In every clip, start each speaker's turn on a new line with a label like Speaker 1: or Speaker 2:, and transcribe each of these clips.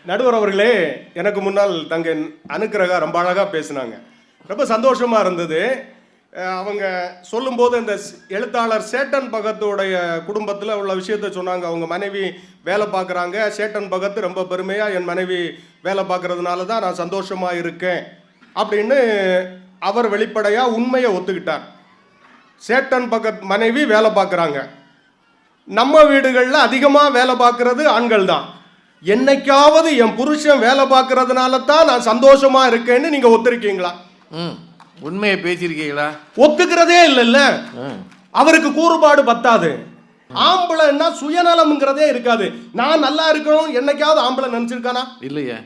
Speaker 1: நடுவர் அவர்களே, எனக்கு முன்னால் தங்க அனுக்கிரகா ரொம்ப அழகாக பேசினாங்க. ரொம்ப சந்தோஷமாக இருந்தது. அவங்க சொல்லும்போது இந்த எழுத்தாளர் சேட்டன் பகத்துடைய குடும்பத்தில் உள்ள விஷயத்த சொன்னாங்க. அவங்க மனைவி வேலை பார்க்குறாங்க. சேட்டன் பகத் ரொம்ப பெருமையாக என் மனைவி வேலை பார்க்குறதுனால தான் நான் சந்தோஷமாக இருக்கேன் அப்படின்னு அவர் வெளிப்படையாக உண்மையை ஒத்துக்கிட்டார். சேட்டன் பகத் மனைவி வேலை பார்க்குறாங்க. நம்ம வீடுகளில் அதிகமாக வேலை பார்க்குறது ஆண்கள் தான். என்னைக்காவது என் புருஷன் வேலை பார்க்கறதுனால தான் நான் சந்தோஷமா இருக்கேன்னு நீங்க ஒத்துருக்கீங்களா?
Speaker 2: உண்மையை பேசியிருக்கீங்களா?
Speaker 1: ஒத்துக்கிறதே இல்லைல்ல. அவருக்கு கூறுபாடு பத்தாது. ஆம்பளைன்னா சுயநலம்ங்கிறதே இருக்காது. நான் நல்லா இருக்கணும் என்னைக்காவது ஆம்பளை நினைச்சிருக்கானா?
Speaker 2: இல்லையே.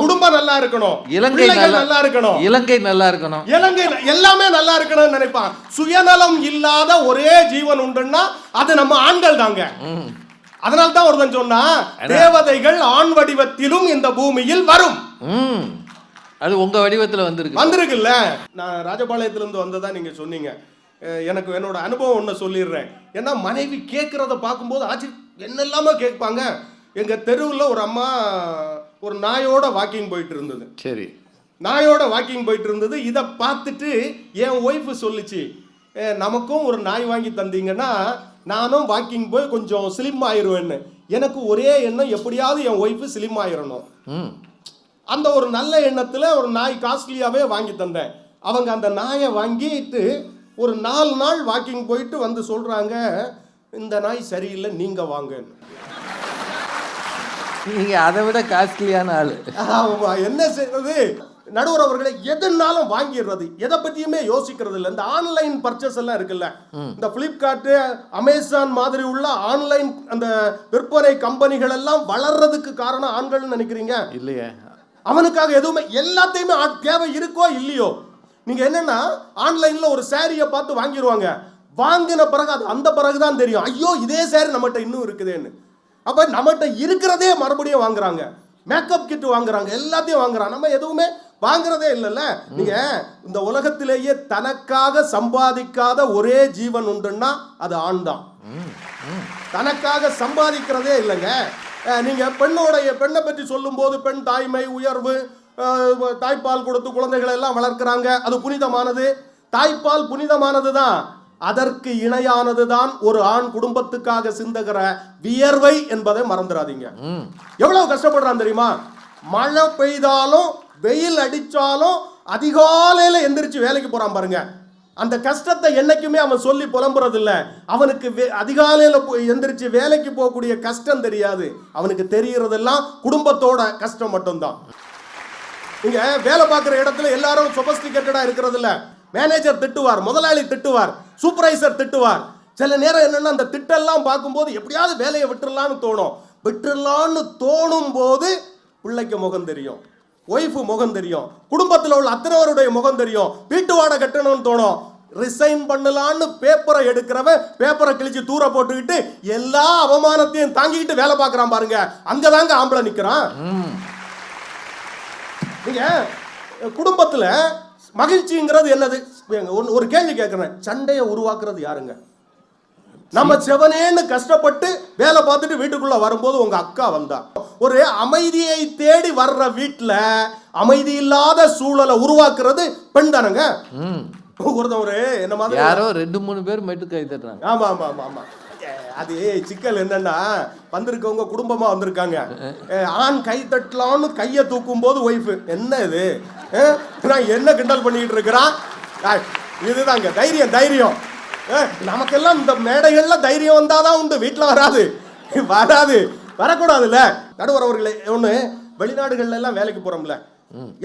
Speaker 1: குடும்பம் நல்லா இருக்கணும், இலங்கை நல்லா இருக்கணும்,
Speaker 2: இலங்கை நல்லா இருக்கணும்,
Speaker 1: இலங்கை எல்லாமே நல்லா இருக்கணும்னு நினைப்பான். சுயநலம் இல்லாத ஒரே ஜீவன் உண்டுன்னா அது நம்ம ஆண்கள் தாங்க. அதனால தான் ஒருத்தன் சொன்னா, தேவதைகள் ஆண் வடிவத்திலும் இந்த பூமியில் வரும்.
Speaker 2: அது உங்க வடிவத்தில் வந்திருக்குல்ல.
Speaker 1: நான் ராஜபாளையத்திலிருந்து வந்ததா நீங்க சொன்னீங்க. எனக்கு என்னோட அனுபவம் ஒன்று சொல்லிடுறேன். ஏன்னா மனைவி கேட்கறத பார்க்கும்போது ஆச்சு என்னெல்லாம கேட்பாங்க. எங்க தெருவில் ஒரு அம்மா ஒரு நாயோட வாக்கிங் போயிட்டு இருந்தது.
Speaker 2: சரி,
Speaker 1: நாயோட வாக்கிங் போயிட்டு இருந்தது. இதை பார்த்துட்டு என் ஒய்ஃபு சொல்லிச்சு, நமக்கும் ஒரு நாய் வாங்கி தந்தீங்கன்னா நானும் வாக்கிங் போய் கொஞ்சம் ஸ்லிம் ஆயிடுவேன்னு. எனக்கு ஒரே எண்ணம், எப்படியாவது என் ஒய்ஃபு ஸ்லிம் ஆயிடணும். அந்த ஒரு நல்ல எண்ணத்தில் ஒரு நாய் காஸ்ட்லியாகவே வாங்கி தந்தேன். அவங்க அந்த நாயை வாங்கிட்டு ஒரு 4 நாள் வாக்கிங் போயிட்டு வந்து சொல்கிறாங்க, இந்த நாய் சரியில்லை, நீங்கள் வாங்கன்னு.
Speaker 2: நீங்கள் அதை விட காஸ்ட்லியான ஆள்.
Speaker 1: என்ன செய்யறது? நடுவர் அவர்களை எதுனாலும் வாங்கிடுறது, எதை பற்றியுமே யோசிக்கிறது இல்லை. இந்த ஆன்லைன் பர்ச்சேஸ் எல்லாம் இருக்குல்ல, இந்த பிளிப்கார்ட்டு, அமேசான் மாதிரி உள்ள ஆன்லைன் அந்த விற்பனை கம்பெனிகள் எல்லாம் வளர்றதுக்கு காரணம் ஆண்கள்னு நினைக்கிறீங்க?
Speaker 2: இல்லையே.
Speaker 1: அவனுக்காக எதுவுமே எல்லாத்தையுமே தேவை இருக்கோ இல்லையோ, நீங்க என்னன்னா ஆன்லைன்ல ஒரு சாரியை பார்த்து வாங்கிடுவாங்க. வாங்கின பிறகு அது அந்த பிறகுதான் தெரியும், ஐயோ இதே சாரி நம்மகிட்ட இன்னும் இருக்குதேன்னு. அப்ப நம்மகிட்ட இருக்கிறதே மறுபடியும் வாங்குறாங்க. மேக்கப் கிட் வாங்குறாங்க, எல்லாத்தையும் வாங்குறாங்க. நம்ம எதுவுமே வாங்குறதே இல்லைல்ல. நீங்க இந்த உலகத்திலேயே தனக்காக சம்பாதிக்காத ஒரே ஜீவன் உண்டுன்னா அது ஆண் தான். தனக்காக சம்பாதிக்கிறதே இல்லைங்க. நீங்க பெண்ணை பற்றி சொல்லும் போது பெண் தாய்மை, உயர்வு, தாய்ப்பால் கொடுத்து குழந்தைகளை எல்லாம் வளர்க்கிறாங்க, அது புனிதமானது. தாய்ப்பால் புனிதமானது தான். அதற்கு இணையானது தான் ஒரு ஆண் குடும்பத்துக்காக சிந்துகிற வியர்வை என்பதை மறந்துடாதீங்க. எவ்வளவு கஷ்டப்படுறான் தெரியுமா? மழை பெய்தாலும் வெயில் அடிச்சாலும் அதிகாலையில எந்திரிச்சு வேலைக்கு போறான் பாருங்க. அந்த கஷ்டத்தை என்னைக்குமே அவன் சொல்லி புலம்புறது இல்லை. அவனுக்கு அதிகாலையில எந்திரிச்சு வேலைக்கு போகக்கூடிய கஷ்டம் தெரியாது. அவனுக்கு தெரிகிறதெல்லாம் குடும்பத்தோட கஷ்டம் மட்டும்தான். நீங்க வேலை பார்க்குற இடத்துல எல்லாரும் சொபஸ்டிகேட்டடா இருக்கிறது இல்ல. மேனேஜர் திட்டுவார், முதலாளி திட்டுவார், சூப்பர்வைசர் திட்டுவார். சில நேரம் என்னன்னா அந்த திட்டெல்லாம் பார்க்கும்போது எப்படியாவது வேலையை விட்டுறலான்னு தோணும். விட்டுறலான்னு தோணும் போது பிள்ளைக்கு முகம் தெரியும், ஒய்ஃபு முகம் தெரியும், குடும்பத்தில் உள்ள அத்தனைவருடைய முகம் தெரியும். வீட்டு வாடகை கட்டணும்னு தோணும். ரிசைன் பண்ணலான்னு பேப்பரை எடுக்கிறவன் பேப்பரை கிழிச்சு தூர போட்டுக்கிட்டு எல்லா அவமானத்தையும் தாங்கிக்கிட்டு வேலை பார்க்குறான் பாருங்க. அங்கதாங்க ஆம்பளை நிற்கிறான். நீங்க குடும்பத்தில் மகிழ்ச்சிங்கிறது என்னது? ஒரு கேள்வி கேட்கிறேன், சண்டையை உருவாக்குறது யாருங்க? நம்ம செவனேன்னு கஷ்டப்பட்டு வேலை பார்த்துட்டு வீட்டுக்குள்ள வரும்போது உங்க அக்கா வந்தா, ஒரு அமைதியை தேடி வர்ற வீட்டுல அமைதி இல்லாத சூழலை உருவாக்குறது பெண் தானங்க. ஒருத்தவரு என்ன மாதிரி
Speaker 2: யாரோ 2-3 பேர் மட்டும் கை தட்டுறாங்க.
Speaker 1: ஆமா ஆமா ஆமா ஆமா. அது சிக்கல் என்னன்னா, வந்திருக்கவங்க குடும்பமா வந்திருக்காங்க. ஆண் கை தட்டலான்னு கையை தூக்கும் போது ஒய்ஃபு என்ன இது என்ன கிண்டல் பண்ணிக்கிட்டு இருக்கிறான். இதுதாங்க தைரியம். தைரியம் நமக்கெல்லாம் இந்த மேடைகள்ல தைரியம் வந்தாதான் உண்டு, வீட்டில் வராது வரக்கூடாதுல்ல. நடுவர் அவர்களே, ஒன்று வெளிநாடுகள்ல எல்லாம் வேலைக்கு போறோம்ல,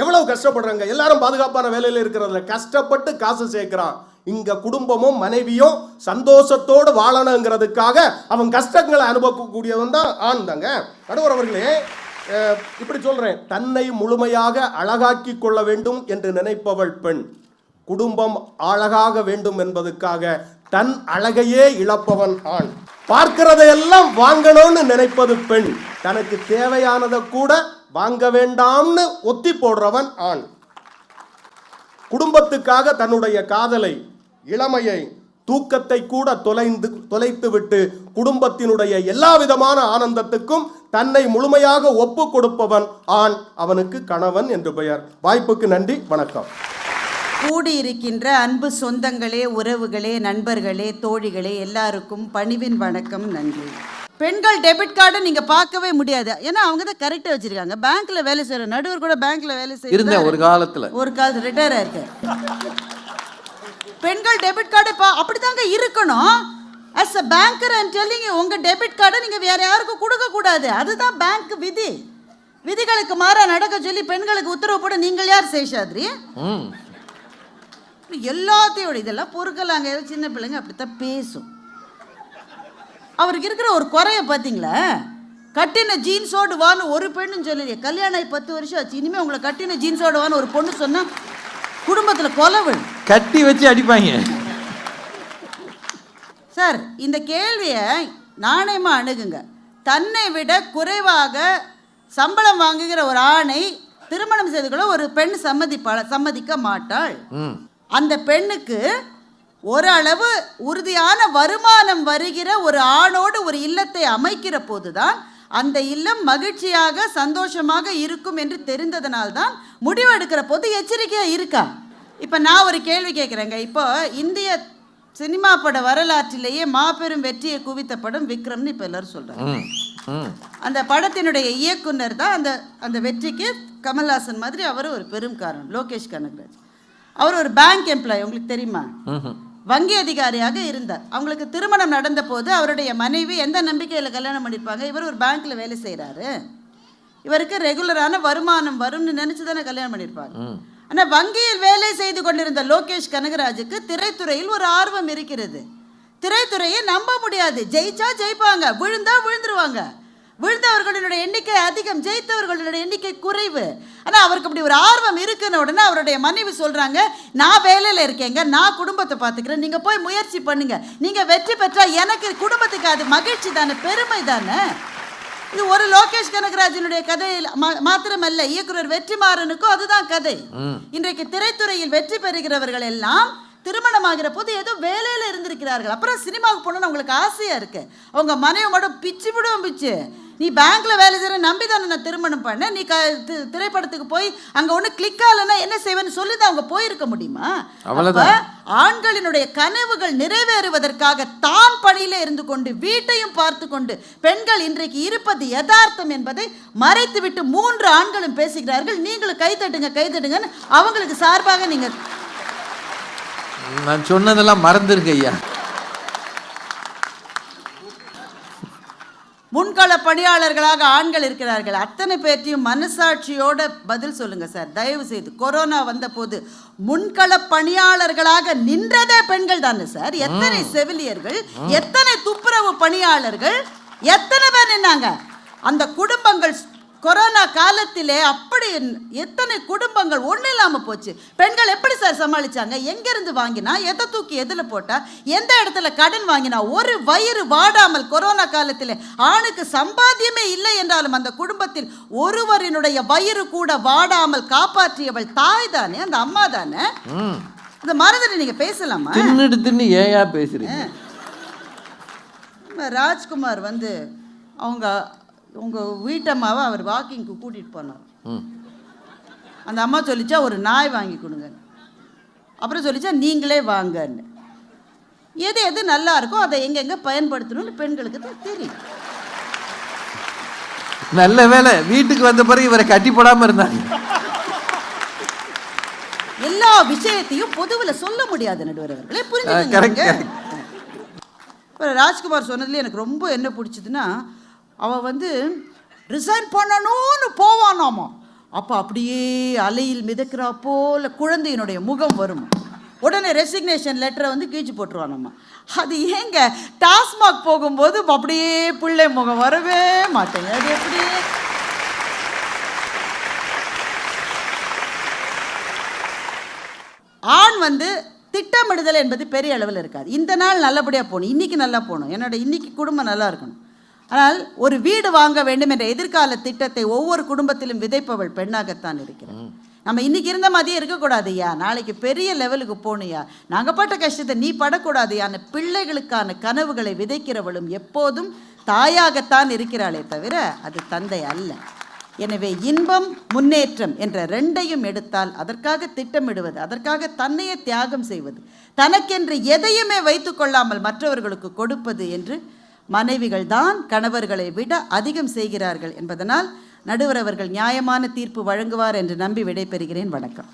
Speaker 1: எவ்வளவு கஷ்டப்படுறாங்க. எல்லாரும் பாதுகாப்பான வேலையில இருக்கிறதுல கஷ்டப்பட்டு காசு சேர்க்கிறான். இங்க குடும்பமும் மனைவியும் சந்தோஷத்தோடு வாழணுங்கிறதுக்காக அவன் கஷ்டங்களை அனுபவிக்கக்கூடியவன் தான் ஆண் தாங்க. நடுவர் அவர்களே, இப்படி சொல்றேன், தன்னை முழுமையாக அழகாக்கி கொள்ள வேண்டும் என்று நினைப்பவள் பெண். குடும்பம் அழகாக வேண்டும் என்பதற்காக தன் அழகையே இழப்பவன் ஆண். பார்க்கிறதையெல்லாம் வாங்கணும்னு நினைப்பது பெண். தனக்கு தேவையானதை கூட வாங்க வேண்டாம்னு ஒத்தி போடுறவன் ஆண். குடும்பத்துக்காக தன்னுடைய காதலை, இளமையை, தூக்கத்தை கூட தொலைத்து விட்டு குடும்பத்தினுடைய எல்லா விதமான ஆனந்தத்துக்கும் தன்னை முழுமையாக ஒப்பு கொடுப்பவன் ஆண், அவனுக்கு கணவன் என்று பெயர். வாய்ப்புக்கு நன்றி, வணக்கம்.
Speaker 3: கூடியிருக்கின்ற அன்பு சொந்தங்களே, உறவுகளே, நண்பர்களே, தோழிகளே, எல்லாருக்கும் பணிவின் வணக்கம், நன்றி. பெண்கள் டெபிட் கார்டை நீங்க பார்க்கவே முடியாது, ஏன்னா அவங்க தான் கரெக்டா வச்சிருக்காங்க. பேங்க்ல வேலை செய்யற நடுவர் கூட பேங்க்ல வேலை செய்யற
Speaker 2: ஒரு காலத்துல
Speaker 3: ரிட்டையர் ஆயிருக்கு. பெண்கள் டெபிட் கார்டு அப்படிதாங்க இருக்கணும். As a banker I'm telling you, உங்க டெபிட் கார்டை நீங்க வேற யாருக்கும் கொடுக்க கூடாது. அதுதான் பேங்க் விதி. விதிகளுக்கு மாறா நடக்க சொல்லி பெண்களுக்கு உத்தரவு போட நீங்கள் யார் சேஷாத்ரி? எல்லாத்தையோட இதெல்லாம் பொறுக்கலாங்க. சின்ன பிள்ளைங்க அப்படித்தான் பேசும். அவருக்கு இருக்கிற ஒரு குறைய பார்த்தீங்களா? கட்டின ஜீன்ஸோடு வான்னு ஒரு பெண்ணுன்னு சொல்லலையே. கல்யாணம் ஆகி 10 வருஷம் ஆச்சு. இனிமேல் உங்களை கட்டின ஜீன்ஸோடு வான்னு ஒரு பொண்ணு சொன்னா குடும்பத்தில் கொலவு
Speaker 2: கட்டி வச்சு அடிப்பாங்க.
Speaker 3: சார், இந்த கேள்வியை நாணயமா அணுகுங்க. தன்னை விட குறைவாக சம்பளம் வாங்குகிற ஒரு ஆணை திருமணம் செய்து கொள்ள ஒரு பெண் சம்மதிக்க மாட்டாள். அந்த பெண்ணுக்கு ஓரளவு உறுதியான வருமானம் வருகிற ஒரு ஆணோடு ஒரு இல்லத்தை அமைக்கிற போதுதான் அந்த இல்லம் மகிழ்ச்சியாக சந்தோஷமாக இருக்கும் என்று தெரிந்ததனால்தான் முடிவெடுக்கிற போது எச்சரிக்கையாக இருக்கா. இப்போ நான் ஒரு கேள்வி கேட்குறேங்க. இப்போ இந்திய சினிமா பட வரலாற்றிலேயே மாபெரும் வெற்றியை குவித்த படம் விக்ரம்னு இப்போ எல்லாரும் சொல்கிறாங்க. அந்த படத்தினுடைய இயக்குனர் தான் அந்த வெற்றிக்கு கமல்ஹாசன் மாதிரி அவர் ஒரு பெரும் காரணம். லோகேஷ் கனகராஜ் அவர் ஒரு பேங்க் எம்ப்ளாயி, உங்களுக்கு தெரியுமா? வங்கி அதிகாரியாக இருந்தார். அவங்களுக்கு திருமணம் நடந்த போது அவருடைய மனைவி எந்த நம்பிக்கையில் கல்யாணம் பண்ணியிருப்பாங்க? இவர் ஒரு பேங்க்ல வேலை செய்கிறாரு, இவருக்கு ரெகுலரான வருமானம் வரும்னு நினச்சி தானே கல்யாணம் பண்ணியிருப்பாங்க. ஆனால் வங்கியில் வேலை செய்து கொண்டிருந்த லோகேஷ் கனகராஜுக்கு திரைத்துறையில் ஒரு ஆர்வம் இருக்கிறது. திரைத்துறையை நம்ப முடியாது. ஜெயிச்சா ஜெயிப்பாங்க, விழுந்தா விழுந்துருவாங்க. விழுந்தவர்களுடைய எண்ணிக்கை அதிகம், ஜெயித்தவர்களுடைய எண்ணிக்கை குறைவு. ஆனால் அவருக்கு அப்படி ஒரு ஆர்வம் இருக்குன்னு உடனே அவருடைய மனைவி சொல்கிறாங்க, நான் வேலையில் இருக்கேங்க, நான் குடும்பத்தை பார்த்துக்கிறேன், நீங்கள் போய் முயற்சி பண்ணுங்க, நீங்கள் வெற்றி பெற்றால் எனக்கு குடும்பத்துக்கு அது மகிழ்ச்சி தானே, பெருமை தானே. இது ஒரு லோகேஷ் கனகராஜனுடைய கதை மாத்திரமல்ல, இயக்குனர் வெற்றிமாறனுக்கும் அதுதான் கதை. இன்றைக்கு திரைத்துறையில் வெற்றி பெறுகிறவர்கள் எல்லாம் திருமணமாகிற போது ஏதோ வேலையில் இருந்திருக்கிறார்கள். அப்புறம் சினிமாவுக்கு போனோன்னு அவங்களுக்கு ஆசையாக இருக்குது. அவங்க மனைவி மட்டும் பிச்சு விடுவோம், பிச்சு நீ பேங்க்ல வேலை செய்கிற நம்பி தானே நான் திருமணம் பண்ணேன், நீ திரைப்படத்துக்கு போய் அங்கே ஒன்று கிளிக் ஆகலைன்னா என்ன செய்வேன்னு சொல்லி தான் அவங்க போயிருக்க முடியுமா? ஆண்களினுடைய கனவுகள் நிறைவேறுவதற்காக தான் பணியிலே இருந்து கொண்டு வீட்டையும் பார்த்து கொண்டு பெண்கள் இன்றைக்கு இருப்பது யதார்த்தம் என்பதை மறைத்துவிட்டு 3 ஆண்களும் பேசுகிறார்கள். நீங்களும் கைத்தட்டுங்கன்னு அவங்களுக்கு சார்பாக நீங்கள்
Speaker 2: நான் சொன்னதெல்லாம் மறந்துருக்கு ஐயா.
Speaker 3: முன்கள பணியாளர்களாக ஆண்கள் இருக்கிறார்கள். அத்தனை பேர்த்தையும் மனசாட்சியோட பதில் சொல்லுங்க சார், தயவு செய்து. கொரோனா வந்த போது முன்கள பணியாளர்களாக நின்றதே பெண்கள் தானே சார். எத்தனை செவிலியர்கள், எத்தனை துப்புரவு பணியாளர்கள், எத்தனை பேர் நின்னாங்க? அந்த குடும்பங்கள் கொரோனா காலத்திலே அப்படி எத்தனை குடும்பங்கள் ஒன்றும் இல்லாமல் போச்சு. பெண்கள் எப்படி சார் சமாளிச்சாங்க? எங்கேருந்து வாங்கினா, எதை தூக்கி எதில் போட்டா, எந்த இடத்துல கடன் வாங்கினா, ஒரு வயிறு வாடாமல் கொரோனா காலத்தில் ஆணுக்கு சம்பாத்தியமே இல்லை என்றாலும் அந்த குடும்பத்தில் ஒருவரினுடைய வயிறு கூட வாடாமல் காப்பாற்றியவள் தாய் தானே, அந்த அம்மா தானே. இந்த மறந்துட்டு நீங்க பேசலாமா?
Speaker 2: தின்னு ஏயா பேசுறீங்க?
Speaker 3: ராஜ்குமார் வந்து அவங்க உங்கள் வீட்டம்மாவை அவர் வாக்கிங்க்கு கூட்டிகிட்டு போனார். அந்த அம்மா சொல்லிச்சா ஒரு நாய் வாங்கி கொடுங்க, அப்புறம் சொல்லிச்சா நீங்களே வாங்கன்னு. எது எது நல்லா இருக்கோ அதை எங்கெங்கே பயன்படுத்தணும்னு பெண்களுக்கு தான் தெரியும்.
Speaker 2: நல்ல வேலை வீட்டுக்கு வந்த பிறகு இவரை கட்டி போடாமல் இருந்தாங்க.
Speaker 3: எல்லா விஷயத்தையும் பொதுவில் சொல்ல முடியாது நடுவர் அவர்களே, புரிஞ்சுக்கங்க. ராஜ்குமார் சொன்னதுல எனக்கு ரொம்ப என்ன பிடிச்சதுன்னா, அவன் வந்து ரிசைன் பண்ணணும்னு போவானாமா. அப்போ அப்படியே அலையில் மிதக்கிறா போல குழந்தையினுடைய முகம் வரும். உடனே ரெசிக்னேஷன் லெட்டரை வந்து கீழ்ச்சி போட்டுருவானாமா. அது ஏங்க டாஸ்மாக் போகும்போது அப்படியே பிள்ளை முகம் வரவே மாட்டேங்க. அது எப்படி? ஆண் வந்து திட்டமிடுதல் என்பது பெரிய அளவில் இருக்காது. இந்த நாள் நல்லபடியாக போகணும், இன்றைக்கி நல்லா போகணும், என்னோட இன்றைக்கி குடும்பம் நல்லா இருக்கணும். ஆனால் ஒரு வீடு வாங்க வேண்டும் என்ற எதிர்கால திட்டத்தை ஒவ்வொரு குடும்பத்திலும் விதைப்பவள் பெண்ணாகத்தான் இருக்கிறாள். நம்ம இன்னைக்கு இருந்த மாதிரியே இருக்கக்கூடாதுயா, நாளைக்கு பெரிய லெவலுக்கு போகணுயா, நாங்கள் பட்ட கஷ்டத்தை நீ படக்கூடாதுயான்னு பிள்ளைகளுக்கான கனவுகளை விதைக்கிறவளும் எப்போதும் தாயாகத்தான் இருக்கிறாளே தவிர அது தந்தை அல்ல. எனவே இன்பம் முன்னேற்றம் என்ற ரெண்டையும் எடுத்தால் அதற்காக திட்டமிடுவது, அதற்காக தன்னையே தியாகம் செய்வது, தனக்கென்று எதையுமே வைத்து கொள்ளாமல் மற்றவர்களுக்கு கொடுப்பது என்று மனைவிகள் தான் கணவர்களை விட அதிகம் செய்கிறார்கள் என்பதனால் நடுவர் அவர்கள் நியாயமான தீர்ப்பு வழங்குவார் என்று நம்பி விடைபெறுகிறேன். வணக்கம்.